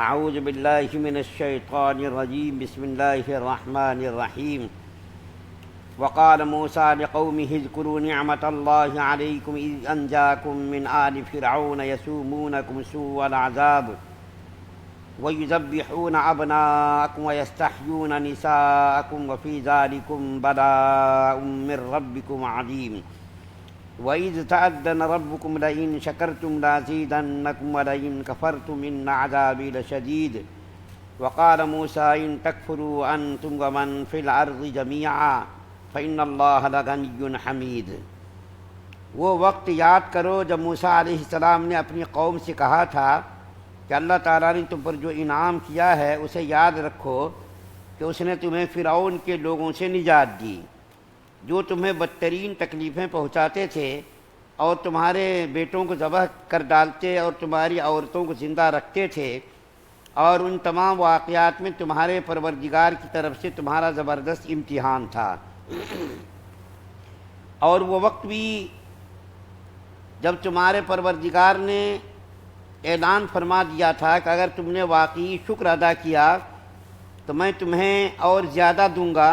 اعوذ باللہ من الشیطان الرجیم بسم اللہ الرحمن الرحیم وقال موسیٰ لقومہ اذکروا نعمت اللہ علیکم اذ انجاکم من آل فرعون یسومونکم سوء العذاب وَيُذَبِّحُونَ أَبْنَاءَكُمْ وَيَسْتَحْيُونَ نِسَاءَكُمْ وَفِي ذَلِكُمْ بَلَاءٌ مِّن رَّبِّكُمْ عَظِيمٌ وَإِذْ تَأَذَّنَ رَبُّكُمْ لَئِن شَكَرْتُمْ لَأَزِيدَنَّكُمْ وَلَئِن كَفَرْتُمْ إِنَّ عَذَابِي لَشَدِيدٌ وَقَالَ مُوسَىٰ إِن تَكْفُرُوا أَنتُمْ وَمَن فِي الْأَرْضِ جَمِيعًا فَإِنَّ اللَّهَ لَغَنِيٌّ حَمِيدٌ۔ وہ وقت یاد کرو جب موسیٰ علیہ السلام نے اپنی قوم سے کہا تھا کہ اللہ تعالیٰ نے تم پر جو انعام کیا ہے اسے یاد رکھو کہ اس نے تمہیں فرعون کے لوگوں سے نجات دی جو تمہیں بدترین تکلیفیں پہنچاتے تھے اور تمہارے بیٹوں کو ذبح کر ڈالتے اور تمہاری عورتوں کو زندہ رکھتے تھے، اور ان تمام واقعات میں تمہارے پروردگار کی طرف سے تمہارا زبردست امتحان تھا۔ اور وہ وقت بھی جب تمہارے پروردگار نے اعلان فرما دیا تھا کہ اگر تم نے واقعی شکر ادا کیا تو میں تمہیں اور زیادہ دوں گا،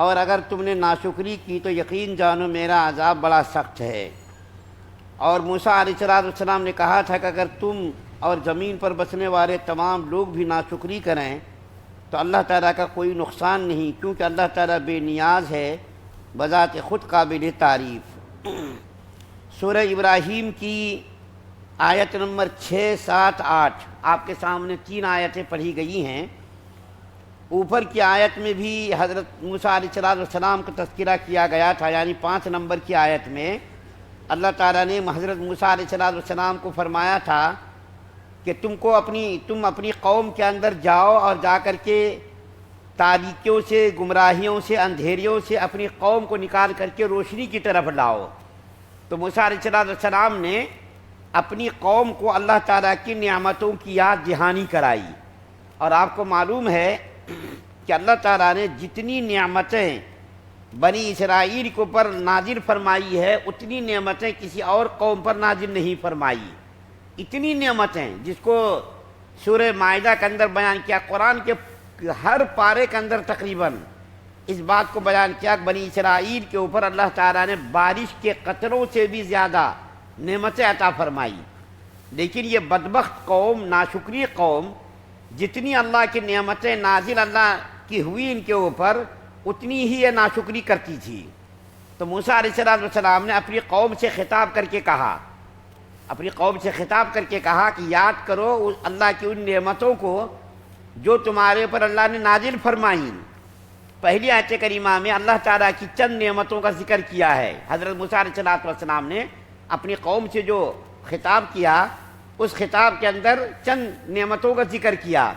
اور اگر تم نے ناشکری کی تو یقین جانو میرا عذاب بڑا سخت ہے۔ اور موسیٰ علیہ السلام نے کہا تھا کہ اگر تم اور زمین پر بسنے والے تمام لوگ بھی ناشکری کریں تو اللہ تعالیٰ کا کوئی نقصان نہیں، کیونکہ اللہ تعالیٰ بے نیاز ہے، بذات خود قابل تعریف۔ سورہ ابراہیم کی آیت نمبر 6، 7، 8 آپ کے سامنے 3 آیتیں پڑھی گئی ہیں۔ اوپر کی آیت میں بھی حضرت موسیٰ علیہ السلام کا تذکرہ کیا گیا تھا، یعنی 5 نمبر کی آیت میں اللہ تعالیٰ نے حضرت موسیٰ علیہ السلام کو فرمایا تھا کہ تم اپنی قوم کے اندر جاؤ اور جا کر کے تاریکیوں سے، گمراہیوں سے، اندھیریوں سے اپنی قوم کو نکال کر کے روشنی کی طرف لاؤ۔ تو موسیٰ علیہ السلام نے اپنی قوم کو اللہ تعالیٰ کی نعمتوں کی یاد دہانی کرائی، اور آپ کو معلوم ہے کہ اللہ تعالیٰ نے جتنی نعمتیں بنی اسرائیل کے اوپر نازل فرمائی ہے اتنی نعمتیں کسی اور قوم پر نازل نہیں فرمائی۔ اتنی نعمتیں جس کو سورہ مائدہ کے اندر بیان کیا، قرآن کے ہر پارے کے اندر تقریباً اس بات کو بیان کیا کہ بنی اسرائیل کے اوپر اللہ تعالیٰ نے بارش کے قطروں سے بھی زیادہ نعمتیں عطا فرمائی، لیکن یہ بدبخت قوم، ناشکری قوم، جتنی اللہ کی نعمتیں نازل اللہ کی ہوئی ان کے اوپر اتنی ہی یہ ناشکری کرتی تھی۔ تو موسیٰ علیہ السلام نے اپنی قوم سے خطاب کر کے کہا کہ یاد کرو اللہ کی ان نعمتوں کو جو تمہارے اوپر اللہ نے نازل فرمائیں۔ پہلی آیت کریمہ میں اللہ تعالیٰ کی چند نعمتوں کا ذکر کیا ہے۔ حضرت موسیٰ علیہ السلام نے اپنی قوم سے جو خطاب کیا اس خطاب کے اندر چند نعمتوں کا ذکر کیا۔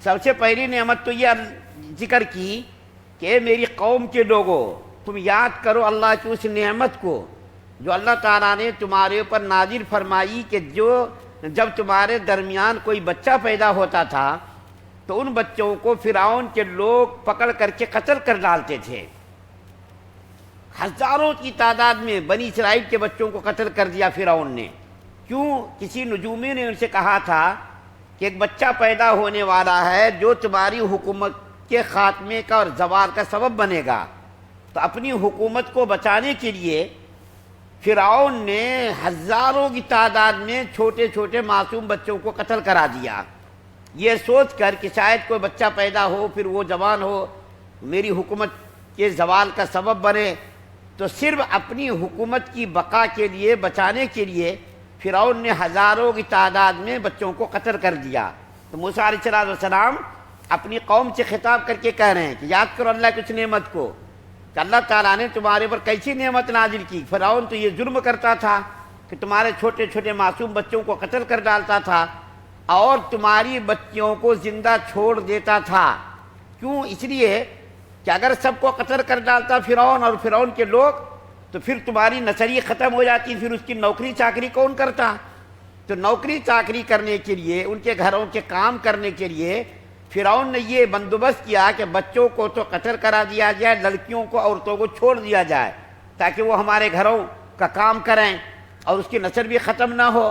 سب سے پہلی نعمت تو یہ ذکر کی کہ میری قوم کے لوگوں، تم یاد کرو اللہ کی اس نعمت کو جو اللہ تعالیٰ نے تمہارے اوپر نازل فرمائی کہ جب تمہارے درمیان کوئی بچہ پیدا ہوتا تھا تو ان بچوں کو فرعون کے لوگ پکڑ کر کے قتل کر ڈالتے تھے۔ ہزاروں کی تعداد میں بنی اسرائیل کے بچوں کو قتل کر دیا فرعون نے۔ کیوں؟ کسی نجومی نے ان سے کہا تھا کہ ایک بچہ پیدا ہونے والا ہے جو تمہاری حکومت کے خاتمے کا اور زوال کا سبب بنے گا۔ تو اپنی حکومت کو بچانے کے لیے فرعون نے ہزاروں کی تعداد میں چھوٹے چھوٹے معصوم بچوں کو قتل کرا دیا، یہ سوچ کر کہ شاید کوئی بچہ پیدا ہو پھر وہ جوان ہو میری حکومت کے زوال کا سبب بنے۔ تو صرف اپنی حکومت کی بقا کے لیے، بچانے کے لیے فرعون نے ہزاروں کی تعداد میں بچوں کو قتل کر دیا۔ تو موسیٰ علیہ السلام اپنی قوم سے خطاب کر کے کہہ رہے ہیں کہ یاد کرو اللہ کی اس نعمت کو کہ اللہ تعالیٰ نے تمہارے پر کیسی نعمت نازل کی۔ فرعون تو یہ جرم کرتا تھا کہ تمہارے چھوٹے چھوٹے معصوم بچوں کو قتل کر ڈالتا تھا اور تمہاری بچیوں کو زندہ چھوڑ دیتا تھا۔ کیوں؟ اس لیے کہ اگر سب کو قتل کر ڈالتا فرعون اور فرعون کے لوگ تو پھر تمہاری نسلی ختم ہو جاتی، پھر اس کی نوکری چاکری کون کرتا؟ تو نوکری چاکری کرنے کے لیے، ان کے گھروں کے کام کرنے کے لیے فرعون نے یہ بندوبست کیا کہ بچوں کو تو قتل کرا دیا جائے، لڑکیوں کو، عورتوں کو چھوڑ دیا جائے تاکہ وہ ہمارے گھروں کا کام کریں اور اس کی نسل بھی ختم نہ ہو۔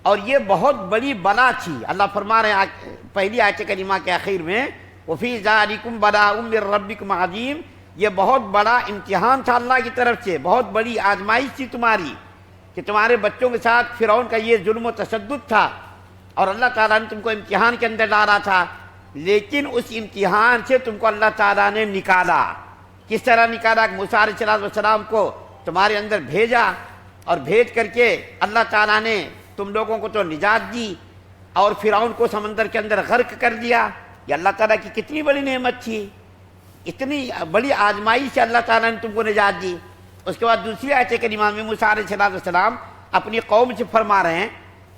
اور یہ بہت بڑی بلا تھی۔ اللہ فرما رہے ہیں پہلی آیت کریمہ کے آخر میں وَفِي ذَلِكُمْ بَلَاءٌ مِّن رَّبِّكُمْ عَظِيمٌ، یہ بہت بڑا امتحان تھا اللہ کی طرف سے، بہت بڑی آزمائش تھی تمہاری کہ تمہارے بچوں کے ساتھ فرعون کا یہ ظلم و تشدد تھا، اور اللہ تعالیٰ نے تم کو امتحان کے اندر ڈالا تھا، لیکن اس امتحان سے تم کو اللہ تعالیٰ نے نکالا۔ کس طرح نکالا؟ کہ موسیٰ علیہ السلام کو تمہارے اندر بھیجا، اور بھیج کر کے اللہ تعالیٰ نے تم لوگوں کو تو نجات دی، اور فرعون کو سمندر کے اندر غرق کر دیا۔ یہ اللہ تعالیٰ کی کتنی بڑی نعمت تھی، اتنی بڑی آزمائش سے اللہ تعالیٰ نے تم کو نجات دی۔ اس کے بعد دوسری آیت کریمہ میں موسیٰ علیہ السلام اپنی قوم سے فرما رہے ہیں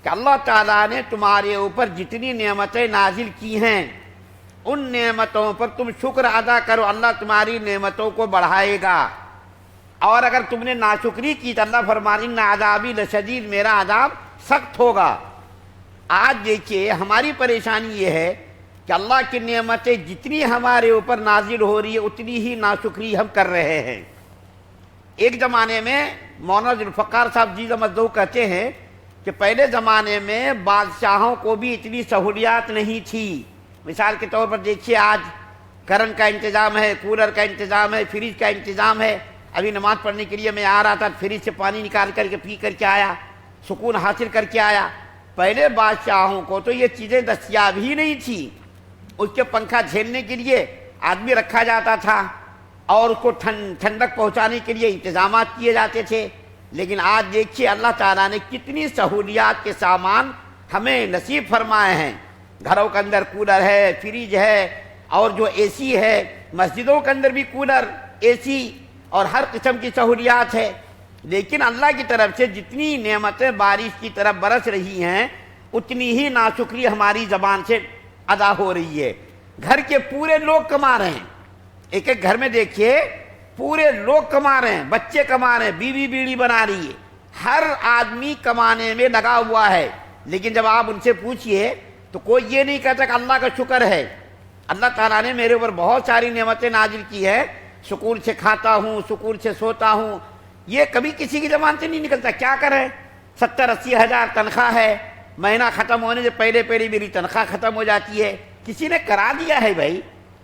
کہ اللہ تعالیٰ نے تمہارے اوپر جتنی نعمتیں نازل کی ہیں ان نعمتوں پر تم شکر ادا کرو، اللہ تمہاری نعمتوں کو بڑھائے گا، اور اگر تم نے ناشکری کی تو اللہ فرما رہے ہیں ان عذابی لشدید، میرا عذاب سخت ہوگا۔ آج دیکھیے ہماری پریشانی یہ ہے کہ اللہ کی نعمتیں جتنی ہمارے اوپر نازل ہو رہی ہے اتنی ہی ناشکری ہم کر رہے ہیں۔ ایک زمانے میں مولانا ذوالفقار صاحب جی مزدو کہتے ہیں کہ پہلے زمانے میں بادشاہوں کو بھی اتنی سہولیات نہیں تھی۔ مثال کے طور پر دیکھیے آج کرنٹ کا انتظام ہے، کولر کا انتظام ہے، فریج کا انتظام ہے۔ ابھی نماز پڑھنے کے لیے میں آ رہا تھا، فریج سے پانی نکال کر کے پی کر کے آیا، سکون حاصل کر کے آیا۔ پہلے بادشاہوں کو تو یہ چیزیں دستیاب ہی نہیں تھی۔ اس کے پنکھا جھیلنے کے لیے آدمی رکھا جاتا تھا، اور اس کو ٹھنڈک پہنچانے کے لیے انتظامات کیے جاتے تھے۔ لیکن آج دیکھیے اللہ تعالیٰ نے کتنی سہولیات کے سامان ہمیں نصیب فرمائے ہیں۔ گھروں کے اندر کولر ہے، فریج ہے، اور جو اے سی ہے، مسجدوں کے اندر بھی کولر، اے سی اور ہر قسم کی سہولیات ہے۔ لیکن اللہ کی طرف سے جتنی نعمتیں بارش کی طرف برس رہی ہیں اتنی ہی ناشکری ہماری زبان سے ادا ہو رہی ہے۔ گھر کے پورے لوگ کما رہے ہیں، ایک ایک گھر میں دیکھیے پورے لوگ کما رہے ہیں، بچے کما رہے ہیں، بیوی بیڑی بنا رہی ہے، ہر آدمی کمانے میں لگا ہوا ہے۔ لیکن جب آپ ان سے پوچھئے تو کوئی یہ نہیں کہتا کہ اللہ کا شکر ہے، اللہ تعالیٰ نے میرے اوپر بہت ساری نعمتیں نازل کی ہے، سکون سے کھاتا ہوں، سکون سے سوتا ہوں، یہ کبھی کسی کی زبان سے نہیں نکلتا۔ کیا کریں، 70-80 ہزار تنخواہ ہے، مہینہ ختم ہونے سے پہلے میری تنخواہ ختم ہو جاتی ہے۔ کسی نے کرا دیا ہے بھائی،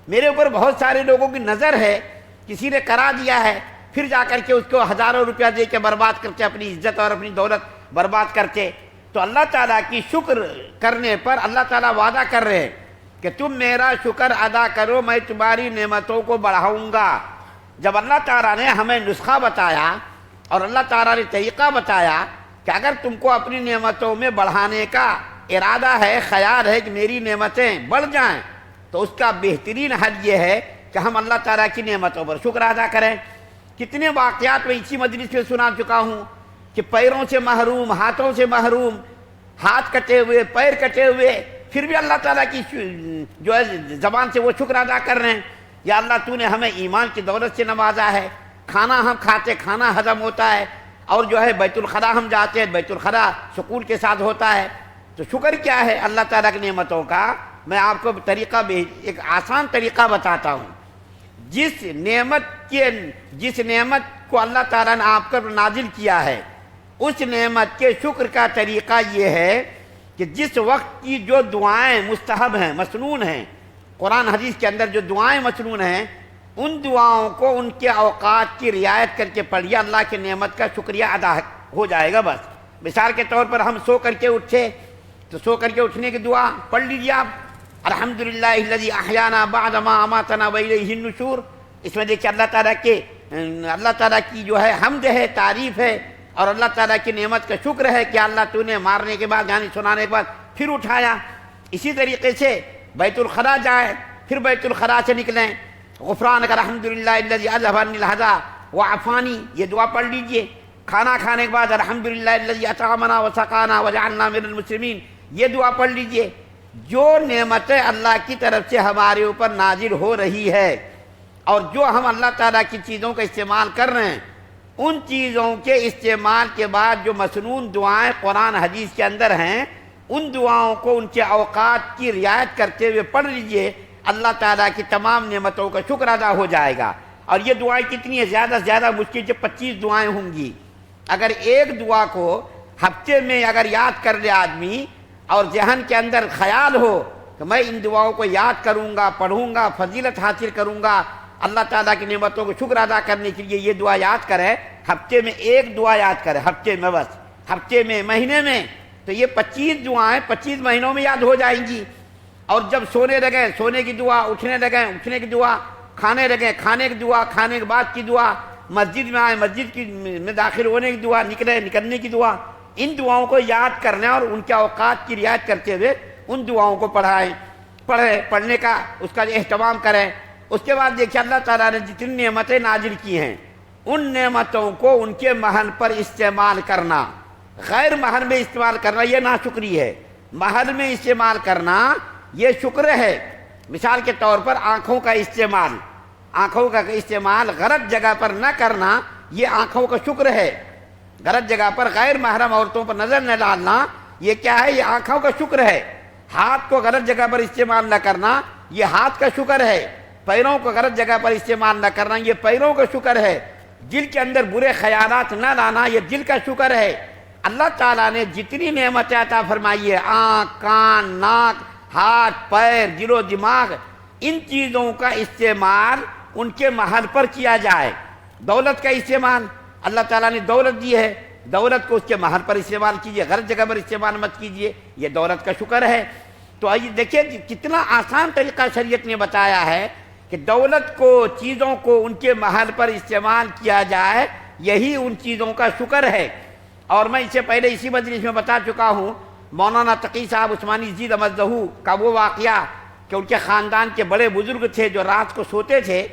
میرے اوپر بہت سارے لوگوں کی نظر ہے، کسی نے کرا دیا ہے، پھر جا کر کے اس کو ہزاروں روپیہ دے کے برباد کرتے، اپنی عزت اور اپنی دولت برباد کرتے۔ تو اللہ تعالیٰ کی شکر کرنے پر اللہ تعالیٰ وعدہ کر رہے ہیں کہ تم میرا شکر ادا کرو، میں تمہاری نعمتوں کو بڑھاؤں گا۔ جب اللہ تعالیٰ نے ہمیں نسخہ بتایا اور اللہ تعالیٰ نے طریقہ بتایا کہ اگر تم کو اپنی نعمتوں میں بڑھانے کا ارادہ ہے، خیال ہے کہ میری نعمتیں بڑھ جائیں، تو اس کا بہترین حل یہ ہے کہ ہم اللہ تعالیٰ کی نعمتوں پر شکر ادا کریں۔ کتنے واقعات میں اسی مجلس میں سنا چکا ہوں کہ پیروں سے محروم، ہاتھوں سے محروم، ہاتھ کٹے ہوئے، پیر کٹے ہوئے، پھر بھی اللہ تعالیٰ کی جو ہے زبان سے وہ شکر ادا کر رہے ہیں۔ یا اللہ تو نے ہمیں ایمان کی دولت سے نوازا ہے، کھانا ہم کھاتے، کھانا ہضم ہوتا ہے، اور جو ہے بیت الخلا ہم جاتے ہیں، بیت الخلا سکون کے ساتھ ہوتا ہے۔ تو شکر کیا ہے اللہ تعالیٰ کی نعمتوں کا؟ میں آپ کو طریقہ ایک آسان طریقہ بتاتا ہوں۔ جس نعمت کو اللہ تعالیٰ نے آپ پر نازل کیا ہے، اس نعمت کے شکر کا طریقہ یہ ہے کہ جس وقت کی جو دعائیں مستحب ہیں، مسنون ہیں، قرآن حدیث کے اندر جو دعائیں مسنون ہیں، ان دعاؤں کو ان کے اوقات کی رعایت کر کے پڑھیے، اللہ کی نعمت کا شکریہ ادا ہو جائے گا۔ بس مثال کے طور پر ہم سو کر کے اٹھے تو سو کر کے اٹھنے کی دعا پڑھ لیجیے آپ، الحمدللہ الذی احیانا بعد ما اماتنا والیہ النشور۔ اس میں دیکھیے اللہ تعالیٰ کی جو ہے حمد ہے، تعریف ہے، اور اللہ تعالیٰ کی نعمت کا شکر ہے کہ اللہ تو نے مارنے کے بعد، یعنی سنانے کے بعد پھر اٹھایا۔ اسی طریقے سے بیت الخلا جائیں، پھر بیت الخلا سے نکلیں، غفرانک الحمدللہ الذی اذھب عنی الحزن وعافانی، یہ دعا پڑھ لیجئے۔ کھانا کھانے کے بعد الحمدللہ الذی اطعمنا وسقانا وجعلنا من المسلمین، یہ دعا پڑھ لیجئے۔ جو نعمتیں اللہ کی طرف سے ہمارے اوپر نازل ہو رہی ہے، اور جو ہم اللہ تعالیٰ کی چیزوں کا استعمال کر رہے ہیں، ان چیزوں کے استعمال کے بعد جو مسنون دعائیں قرآن حدیث کے اندر ہیں، ان دعاؤں کو ان کے اوقات کی رعایت کرتے ہوئے پڑھ لیجئے، اللہ تعالیٰ کی تمام نعمتوں کا شکر ادا ہو جائے گا۔ اور یہ دعائیں کتنی ہیں؟ زیادہ سے زیادہ مشکل سے 25 دعائیں ہوں گی۔ اگر ایک دعا کو ہفتے میں اگر یاد کر لے آدمی اور ذہن کے اندر خیال ہو کہ میں ان دعاؤں کو یاد کروں گا، پڑھوں گا، فضیلت حاصل کروں گا، اللہ تعالیٰ کی نعمتوں کو شکر ادا کرنے کے لیے یہ دعا یاد کرے، ہفتے میں ایک دعا یاد کرے، ہفتے میں بس، ہفتے میں، مہینے میں، تو یہ 25 دعائیں 25 مہینوں میں یاد ہو جائیں گی۔ اور جب سونے لگے سونے کی دعا، اٹھنے لگے اٹھنے کی دعا، کھانے لگے کھانے کی دعا، کھانے کے بعد کی دعا، مسجد میں آئے مسجد کی میں داخل ہونے کی دعا، نکلنے کی دعا، ان دعاؤں کو یاد کرنے اور ان کے اوقات کی رعایت کرتے ہوئے ان دعاؤں کو پڑھنے کا اس کا اہتمام کریں۔ اس کے بعد دیکھیے اللہ تعالیٰ نے جتنی نعمتیں نازل کی ہیں ان نعمتوں کو ان کے محل پر استعمال کرنا، غیر محل میں استعمال کرنا یہ ناشکری ہے، محل میں استعمال کرنا یہ شکر ہے۔ مثال کے طور پر آنکھوں کا استعمال غلط جگہ پر نہ کرنا یہ آنکھوں کا شکر ہے، غلط جگہ پر غیر محرم عورتوں پر نظر نہ ڈالنا یہ کیا ہے؟ یہ آنکھوں کا شکر ہے۔ ہاتھ کو غلط جگہ پر استعمال نہ کرنا یہ ہاتھ کا شکر ہے۔ پیروں کو غلط جگہ پر استعمال نہ کرنا یہ پیروں کا شکر ہے۔ دل کے اندر برے خیالات نہ لانا یہ دل کا شکر ہے۔ اللہ تعالیٰ نے جتنی نعمتیں عطا فرمائی ہے، آنکھ، کان، ناک، ہاتھ، پیر، دل و دماغ، ان چیزوں کا استعمال ان کے محل پر کیا جائے۔ دولت کا استعمال، اللہ تعالیٰ نے دولت دی ہے، دولت کو اس کے محل پر استعمال کیجئے، غلط جگہ پر استعمال مت کیجئے، یہ دولت کا شکر ہے۔ تو آئیے دیکھیں کتنا آسان طریقہ شریعت نے بتایا ہے کہ دولت کو، چیزوں کو ان کے محل پر استعمال کیا جائے، یہی ان چیزوں کا شکر ہے۔ اور میں اس سے پہلے اسی مجلس میں بتا چکا ہوں، مولانا تقی صاحب عثمانی یزید احمد ظہور کا وہ واقعہ کہ ان کے خاندان کے بڑے بزرگ تھے جو رات کو سوتے تھے،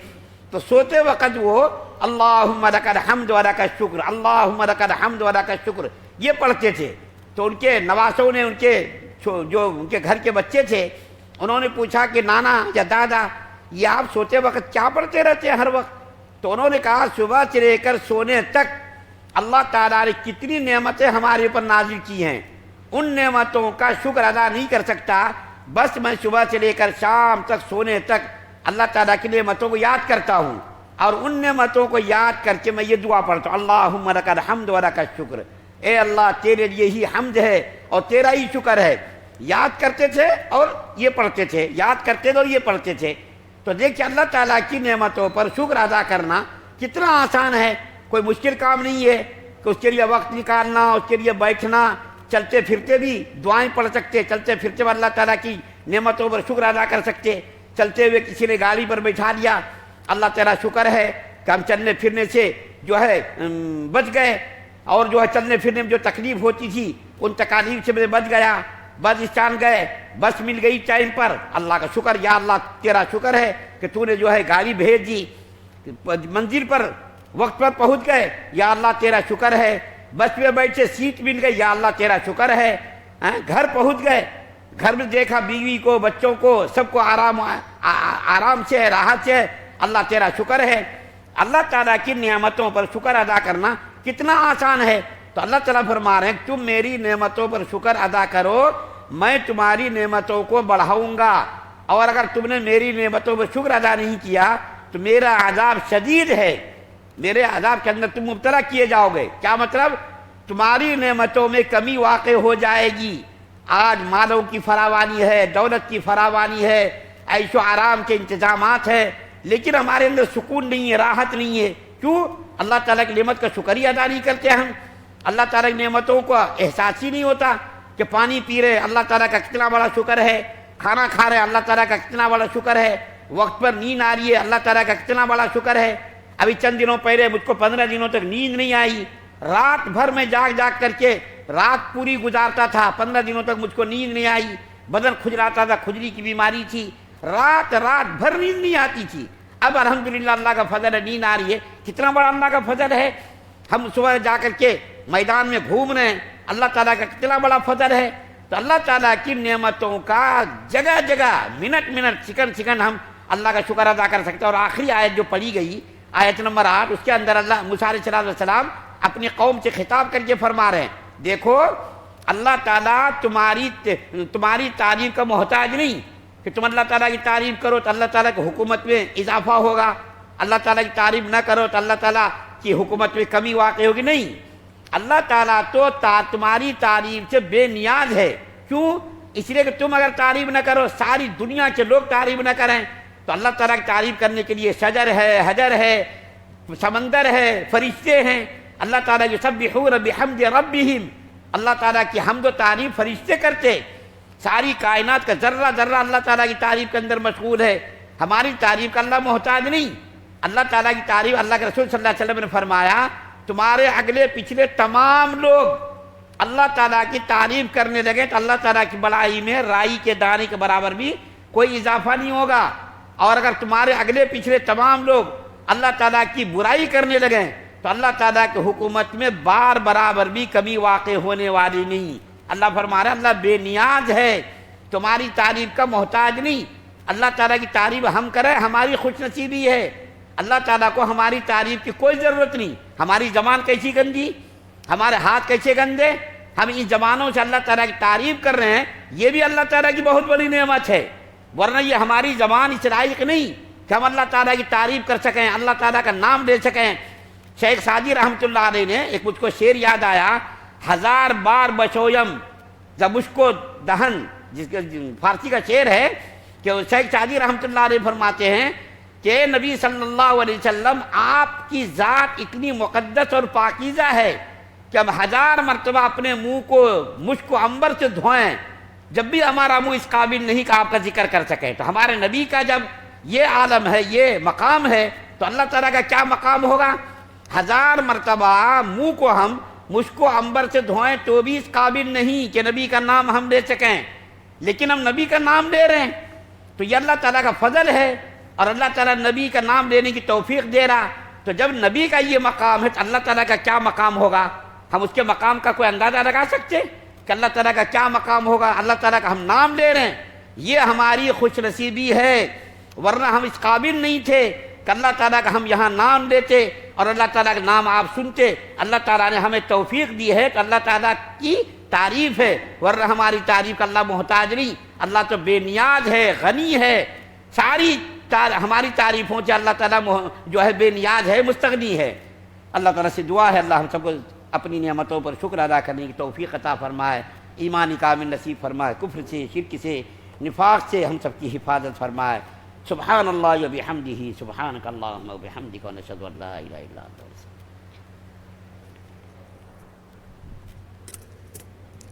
تو سوتے وقت وہ اللہم لک الحمد و لک الشکر، اللہم لک الحمد و لک الشکر یہ پڑھتے تھے۔ تو ان کے نواسوں نے، جو ان کے گھر کے بچے تھے، انہوں نے پوچھا کہ نانا یا دادا یہ آپ سوتے وقت کیا پڑھتے رہتے ہیں ہر وقت؟ تو انہوں نے کہا صبح سے لے کر سونے تک اللہ تعالیٰ نے کتنی نعمتیں ہمارے اوپر نازل کی ہیں، ان نعمتوں کا شکر ادا نہیں کر سکتا، بس میں صبح سے لے کر شام تک سونے تک اللہ تعالیٰ کی نعمتوں کو یاد کرتا ہوں، اور ان نعمتوں کو یاد کر کے میں یہ دعا پڑھتا ہوں اللہم لک الحمد و لک الشکر، اے اللہ تیرے لیے ہی حمد ہے اور تیرا ہی شکر ہے۔ یاد کرتے تھے اور یہ پڑھتے تھے، یاد کرتے تھے اور یہ پڑھتے تھے۔ تو دیکھیں اللہ تعالیٰ کی نعمتوں پر شکر ادا کرنا کتنا آسان ہے، کوئی مشکل کام نہیں ہے کہ اس کے لیے وقت نکالنا، اس کے لیے بیٹھنا، چلتے پھرتے بھی دعائیں پڑھ سکتے، چلتے پھرتے بھی اللہ تعالیٰ کی نعمتوں پر شکر ادا کر سکتے۔ چلتے ہوئے کسی نے گاڑی پر بٹھا دیا، اللہ تعالیٰ شکر ہے کہ ہم چلنے پھرنے سے جو ہے بچ گئے، اور جو ہے چلنے پھرنے میں جو تکلیف ہوتی تھی ان تکالیف سے میں بچ گیا، بس اسٹینڈ گئے، بس مل گئی ٹائم پر، اللہ کا شکر، یا اللہ تیرا شکر ہے کہ تو نے جو ہے گاڑی بھیج دی، منزل پر وقت پر پہنچ گئے، یا اللہ تیرا شکر ہے، بس میں بیٹھے سیٹ مل گئی، یا اللہ تیرا شکر ہے، گھر پہنچ گئے، گھر میں دیکھا بیوی کو، بچوں کو، سب کو آرام سے ہے، راحت سے ہے، اللہ تیرا شکر ہے۔ اللہ تعالیٰ کی نعمتوں پر شکر ادا کرنا کتنا آسان ہے۔ تو اللہ تعالیٰ فرما رہے ہیں تم میری نعمتوں پر شکر ادا کرو، میں تمہاری نعمتوں کو بڑھاؤں گا، اور اگر تم نے میری نعمتوں پر شکر ادا نہیں کیا تو میرا عذاب شدید ہے، میرے عذاب کے اندر تم مبتلا کیے جاؤ گے۔ کیا مطلب؟ تمہاری نعمتوں میں کمی واقع ہو جائے گی۔ آج مالوں کی فراوانی ہے، دولت کی فراوانی ہے، عیش و آرام کے انتظامات ہیں، لیکن ہمارے اندر سکون نہیں ہے، راحت نہیں ہے۔ کیوں؟ اللہ تعالیٰ کی نعمت کا شکریہ ادا نہیں کرتے ہم، اللہ تعالیٰ کی نعمتوں کا احساس ہی نہیں ہوتا کہ پانی پی رہے اللہ تعالیٰ کا کتنا بڑا شکر ہے، کھانا کھا رہے اللہ تعالیٰ کا کتنا بڑا شکر ہے، وقت پر نیند آ رہی ہے اللہ تعالیٰ کا کتنا بڑا شکر ہے۔ ابھی چند دنوں پہلے مجھ کو 15 دنوں تک نیند نہیں آئی، رات بھر میں جاگ جاگ کر کے رات پوری گزارتا تھا، 15 دنوں تک مجھ کو نیند نہیں آئی، بدن کھجلاتا تھا، کھجلی کی بیماری تھی، رات بھر نیند نہیں آتی تھی۔ اب الحمدللہ اللہ کا فضل ہے، نیند آ رہی ہے، کتنا بڑا اللہ کا فضل ہے۔ ہم صبح جا کر کے میدان میں گھوم رہے ہیں، اللہ تعالیٰ کا کتنا بڑا فضل ہے۔ تو اللہ تعالیٰ کی نعمتوں کا جگہ جگہ، منٹ منٹ، سیکنڈ سیکنڈ ہم اللہ کا شکر ادا کر سکتے ہیں۔ اور آخری آیت جو پڑھی گئی، آیت نمبر 8، اس کے اندر اللہ موسیٰ علیہ السلام اپنی قوم سے خطاب کر کے فرما رہے ہیں، دیکھو اللہ تعالیٰ تمہاری تعریف کا محتاج نہیں کہ تم اللہ تعالیٰ کی تعریف کرو تو اللہ تعالیٰ کی حکومت میں اضافہ ہوگا، اللہ تعالیٰ کی تعریف نہ کرو تو اللہ تعالیٰ کی حکومت میں کمی واقع ہوگی، نہیں۔ اللہ تعالیٰ تو تمہاری تعریف سے بے نیاز ہے. کیوں؟ اس لیے کہ تم اگر تعریف نہ کرو، ساری دنیا کے لوگ تعریف نہ کریں، تو اللہ تعالیٰ کی تعریف کرنے کے لیے شجر ہے، حجر ہے، سمندر ہے، فرشتے ہیں. اللہ تعالیٰ یسبحون بحمد ربہم، اللہ تعالیٰ کی حمد و تعریف فرشتے کرتے. ساری کائنات کا ذرہ ذرہ اللہ تعالیٰ کی تعریف کے اندر مشغول ہے. ہماری تعریف کا اللہ محتاج نہیں. اللہ تعالیٰ کی تعریف، اللہ کے رسول صلی اللہ علیہ وسلم نے فرمایا تمہارے اگلے پچھلے تمام لوگ اللہ تعالیٰ کی تعریف کرنے لگے تو اللہ تعالیٰ کی بڑائی میں رائی کے دانے کے برابر بھی کوئی اضافہ نہیں ہوگا. اور اگر تمہارے اگلے پچھلے تمام لوگ اللہ تعالیٰ کی برائی کرنے لگے تو اللہ تعالیٰ کی حکومت میں بار برابر بھی کمی واقع ہونے والی نہیں. اللہ فرما رہا ہے اللہ بے نیاز ہے، تمہاری تعریف کا محتاج نہیں. اللہ تعالیٰ کی تعریف ہم کریں ہماری خوش نصیبی ہے. اللہ تعالیٰ کو ہماری تعریف کی کوئی ضرورت نہیں. ہماری زبان کیسی گندی، ہمارے ہاتھ کیسے گندے، ہم ان زبانوں سے اللہ تعالیٰ کی تعریف کر رہے ہیں، یہ بھی اللہ تعالیٰ کی بہت بڑی نعمت ہے. ورنہ یہ ہماری زبان اس لائق نہیں کہ ہم اللہ تعالیٰ کی تعریف کر سکیں، اللہ تعالیٰ کا نام لے سکیں. شیخ سعدی رحمۃ اللہ علیہ نے ایک مجھ کو شعر یاد آیا، 1000 بار بشویم جب اس کو دہن، جس کے فارسی کا شعر ہے کہ شیخ سعدی رحمۃ اللہ علیہ فرماتے ہیں کہ نبی صلی اللہ علیہ وسلم آپ کی ذات اتنی مقدس اور پاکیزہ ہے کہ ہم 1000 مرتبہ اپنے منہ کو مشک و عنبر سے دھوئیں جب بھی ہمارا منہ اس قابل نہیں کہ آپ کا ذکر کر سکے. تو ہمارے نبی کا جب یہ عالم ہے، یہ مقام ہے، تو اللہ تعالیٰ کا کیا مقام ہوگا؟ 1000 مرتبہ منہ کو ہم مشک و عنبر سے دھوئیں تو بھی اس قابل نہیں کہ نبی کا نام ہم لے سکیں، لیکن ہم نبی کا نام لے رہے ہیں. تو یہ اللہ تعالیٰ کا فضل ہے، اور اللہ تعالیٰ نبی کا نام لینے کی توفیق دے رہا. تو جب نبی کا یہ مقام ہے تو اللہ تعالیٰ کا کیا مقام ہوگا؟ ہم اس کے مقام کا کوئی اندازہ لگا سکتے کہ اللہ تعالیٰ کا کیا مقام ہوگا؟ اللہ تعالیٰ کا ہم نام لے رہے ہیں، یہ ہماری خوش نصیبی ہے. ورنہ ہم اس قابل نہیں تھے کہ اللہ تعالیٰ کا ہم یہاں نام لیتے اور اللہ تعالیٰ کا نام آپ سنتے. اللہ تعالیٰ نے ہمیں توفیق دی ہے کہ اللہ تعالیٰ کی تعریف ہے، ورنہ ہماری تعریف کا اللہ محتاج نہیں. اللہ تو بے نیاز ہے، غنی ہے، ساری ہماری تعریفوں سے اللہ تعالیٰ جو ہے بے نیاز ہے، مستغنی ہے. اللہ تعالیٰ سے دعا ہے اللہ ہم سب کو اپنی نعمتوں پر شکر ادا کرنے کی توفیق عطا فرمائے، ایمان کامل نصیب فرمائے، کفر سے، شرک سے، نفاق سے ہم سب کی حفاظت فرمائے. سبحان اللہ و بحمدہ، سبحانک اللہم و بحمدک، ونشہد ان لا الہ الا انت.